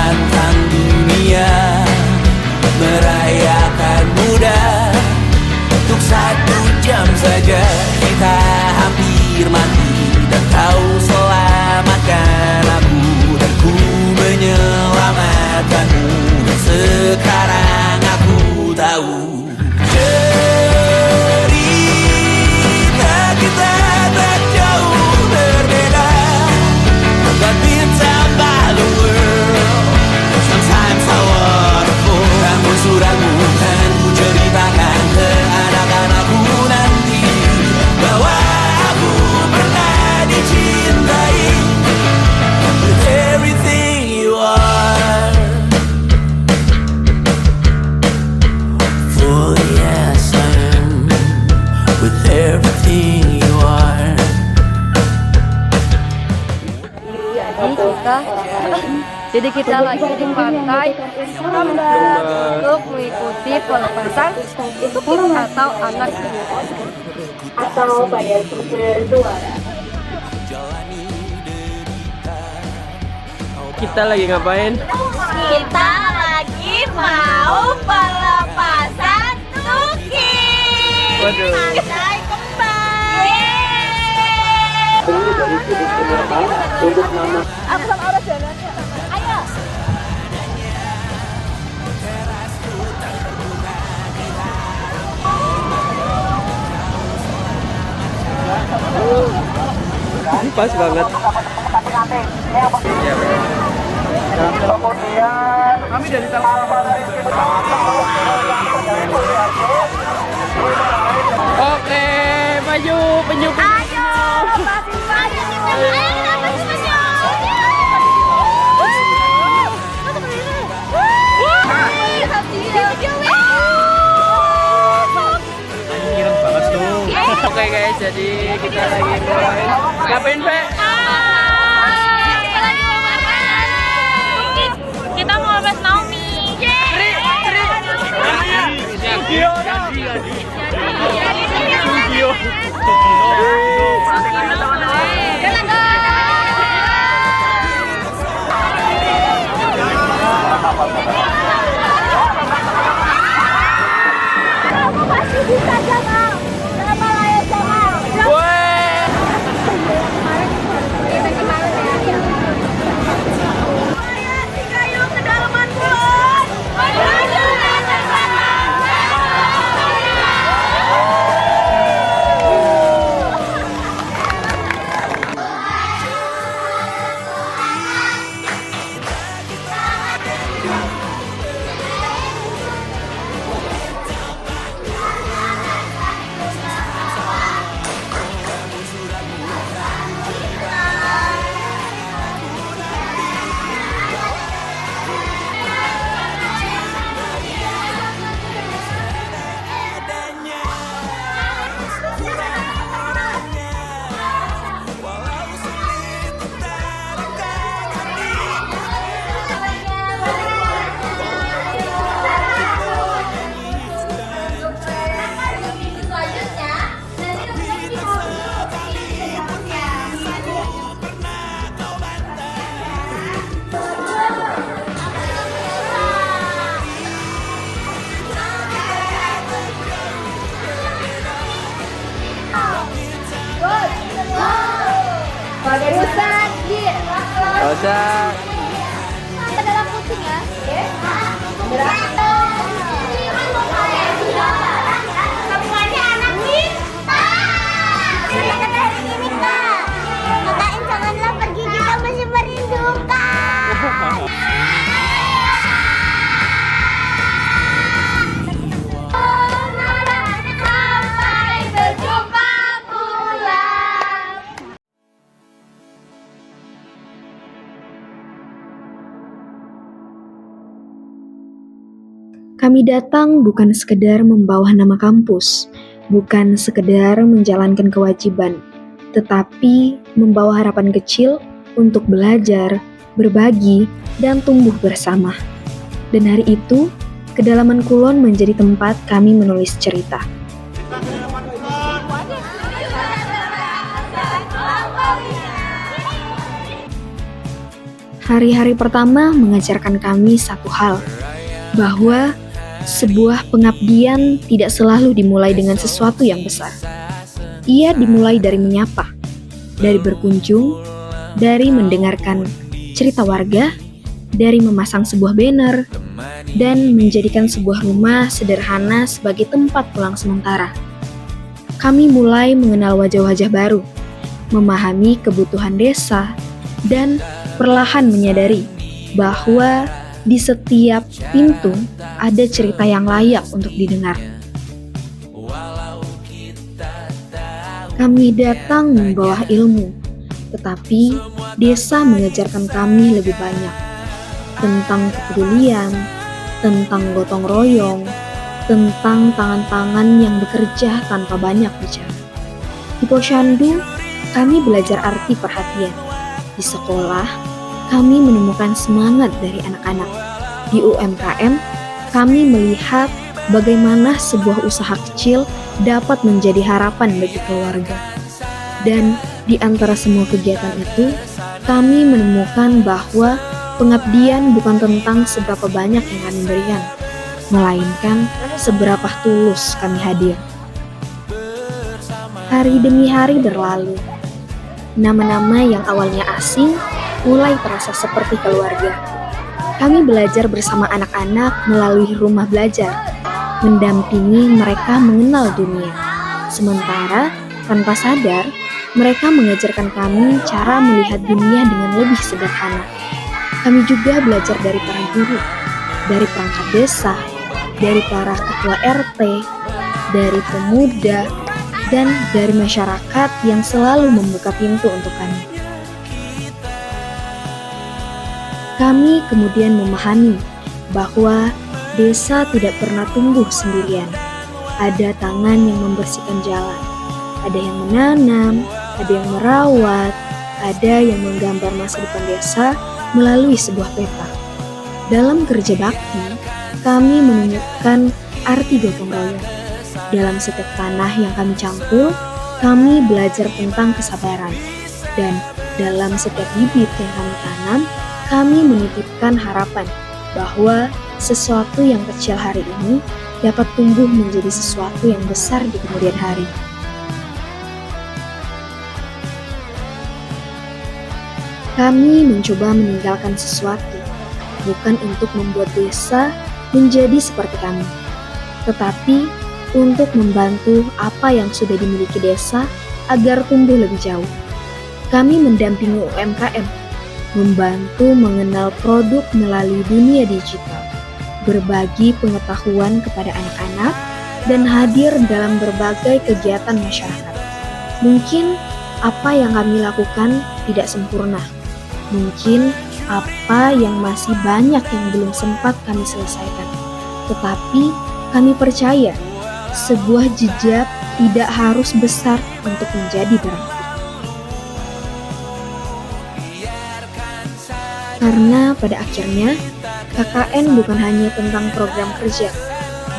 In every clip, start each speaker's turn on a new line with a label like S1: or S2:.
S1: menantang dunia, merayakan muda. Untuk 1 jam saja kita hampir mati, dan kau selamatkan aku, dan ku menyelamatkanmu. Dan sekarang aku tahu cerita kita tak jauh berbeda. But it's about the world, sometimes so wonderful. Namun suratmu kan ku ceritakan ke anak-anakku nanti, bahwa aku pernah dicintai with everything you are. For yes I am, with everything you are.
S2: Jadi kita lagi di pantai untuk mengikuti pelepasan burung atau anak
S3: atau pada bersuara.
S4: Kita lagi ngapain?
S3: Kita lagi mau pelepasan tuki.
S4: Waduh.
S3: Pantai Kembang. Aku sama Aura jalannya. Ayo.
S4: Ini pas banget. Kami dari Oke, maju penyu.
S3: Ayo.
S4: Oke guys, jadi kita lagi mulai. Ngapain, Pe?
S3: Kita mau lepas Naomi. Kamu masih bisa Jamal. Jamal ayo Jamal. Si kayu kedalaman pulau. Pusat,
S4: Gak usah.
S3: ke dalam kucing ya. Semuanya anak kita. Selamat hari ini Kak. Katakan janganlah pergi, kita masih merindukan. Sampai berjumpa pulang.
S5: Kami datang bukan sekedar membawa nama kampus, bukan sekedar menjalankan kewajiban, tetapi membawa harapan kecil untuk belajar, berbagi, dan tumbuh bersama. Dan hari itu, kedalaman Kulon menjadi tempat kami menulis cerita. Hari-hari pertama mengajarkan kami satu hal, bahwa sebuah pengabdian tidak selalu dimulai dengan sesuatu yang besar. Ia dimulai dari menyapa, dari berkunjung, dari mendengarkan cerita warga, dari memasang sebuah banner, dan menjadikan sebuah rumah sederhana sebagai tempat pulang sementara. Kami mulai mengenal wajah-wajah baru, memahami kebutuhan desa, dan perlahan menyadari bahwa di setiap pintu ada cerita yang layak untuk didengar. Kami datang membawa ilmu, tetapi desa mengajarkan kami lebih banyak tentang kepedulian, tentang gotong royong, tentang tangan-tangan yang bekerja tanpa banyak bicara. Di Posyandu, kami belajar arti perhatian. Di sekolah, kami menemukan semangat dari anak-anak. Di UMKM, kami melihat bagaimana sebuah usaha kecil dapat menjadi harapan bagi keluarga. Dan di antara semua kegiatan itu, kami menemukan bahwa pengabdian bukan tentang seberapa banyak yang kami berikan, melainkan seberapa tulus kami hadir. Hari demi hari berlalu. Nama-nama yang awalnya asing mulai terasa seperti keluarga. Kami belajar bersama anak-anak melalui rumah belajar, mendampingi mereka mengenal dunia. Sementara, tanpa sadar, mereka mengajarkan kami cara melihat dunia dengan lebih sederhana. Kami juga belajar dari para guru, dari perangkat desa, dari para ketua RT, dari pemuda, dan dari masyarakat yang selalu membuka pintu untuk kami. Kami kemudian memahami bahwa desa tidak pernah tumbuh sendirian. Ada tangan yang membersihkan jalan, ada yang menanam, ada yang merawat, ada yang menggambar masa depan desa melalui sebuah peta. Dalam kerja bakti, kami menemukan arti gotong royong. Dalam setiap tanah yang kami campur, kami belajar tentang kesabaran. Dan dalam setiap bibit yang kami tanam, kami menitipkan harapan bahwa sesuatu yang kecil hari ini dapat tumbuh menjadi sesuatu yang besar di kemudian hari. Kami mencoba meninggalkan sesuatu, bukan untuk membuat desa menjadi seperti kami, tetapi untuk membantu apa yang sudah dimiliki desa agar tumbuh lebih jauh. Kami mendampingi UMKM, membantu mengenal produk melalui dunia digital, berbagi pengetahuan kepada anak-anak, dan hadir dalam berbagai kegiatan masyarakat. Mungkin apa yang kami lakukan tidak sempurna. Mungkin apa yang masih banyak yang belum sempat kami selesaikan. Tetapi kami percaya sebuah jejak tidak harus besar untuk menjadi berarti. Karena pada akhirnya KKN bukan hanya tentang program kerja,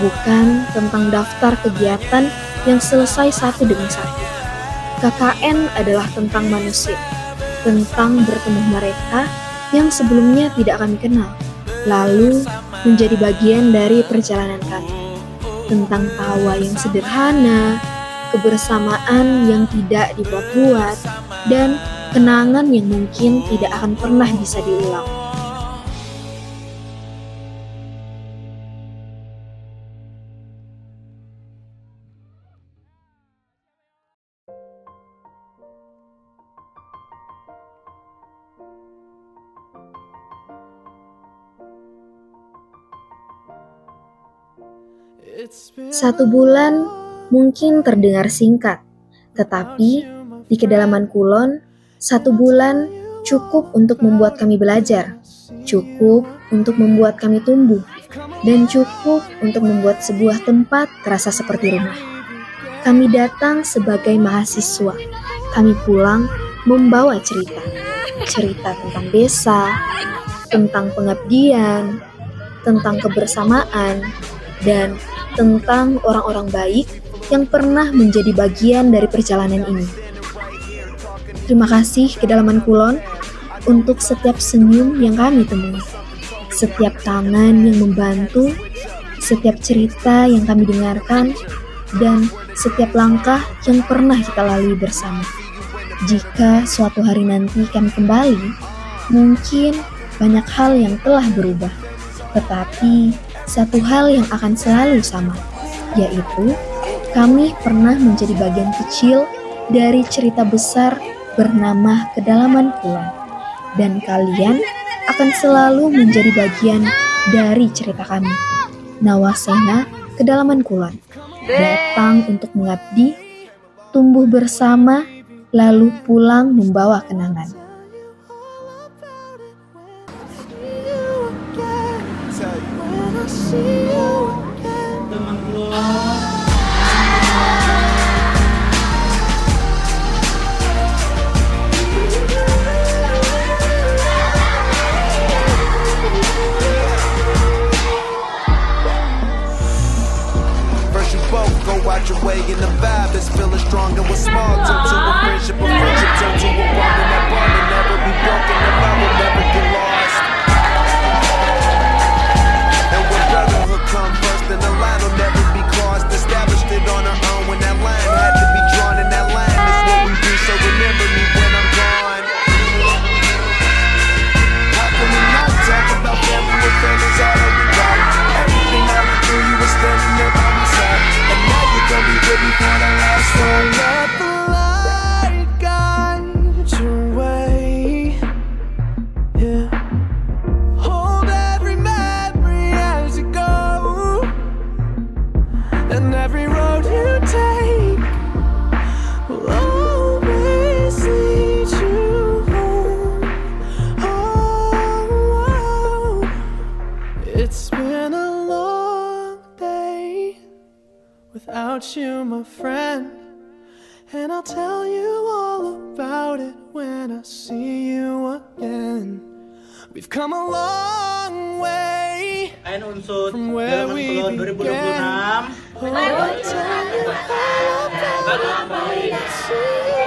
S5: bukan tentang daftar kegiatan yang selesai satu demi satu. KKN adalah tentang manusia, tentang bertemu mereka yang sebelumnya tidak kami kenal, lalu menjadi bagian dari perjalanan kami. Tentang tawa yang sederhana, kebersamaan yang tidak dibuat-buat, dan kenangan yang mungkin tidak akan pernah bisa diulang. Satu bulan mungkin terdengar singkat, tetapi di kedalaman Kulon, 1 bulan cukup untuk membuat kami belajar, cukup untuk membuat kami tumbuh, dan cukup untuk membuat sebuah tempat terasa seperti rumah. Kami datang sebagai mahasiswa, kami pulang membawa cerita tentang desa, tentang pengabdian, tentang kebersamaan, dan tentang orang-orang baik yang pernah menjadi bagian dari perjalanan ini. Terima kasih kedalaman Kulon, untuk setiap senyum yang kami temui, setiap tangan yang membantu, setiap cerita yang kami dengarkan, dan setiap langkah yang pernah kita lalui bersama. Jika suatu hari nanti kami kembali, mungkin banyak hal yang telah berubah, tetapi satu hal yang akan selalu sama, yaitu kami pernah menjadi bagian kecil dari cerita besar bernama Kedalaman Kulon, dan kalian akan selalu menjadi bagian dari cerita kami. Nawasena Kedalaman Kulon, datang untuk mengabdi, tumbuh bersama, lalu pulang membawa kenangan.
S6: First you both go out your way and the vibe is feeling strong and what's small turn to a friendship turn to a bond and that bond will never be broken, the love will never get lost. And when brotherhood come first, then the line will never be crossed. Established it on our own when that line had to be drawn, and that line is what we do. So remember me when I'm gone. How can we not talk about family when family's all that we got? Everything I went through, you were standing there by my side, and now you're gonna be with me for the last one. Let the light guide your way. Yeah. Hold every memory as you go, and every road you take will always lead you home. Oh, it's been a long day without you, my friend, and I'll tell you all about it when I see you again. We've come a long way
S4: Unsur
S6: from where
S4: Kedalaman
S6: we
S4: Kulon 2026.
S6: began. Oh, I'll tell you all about it when I see you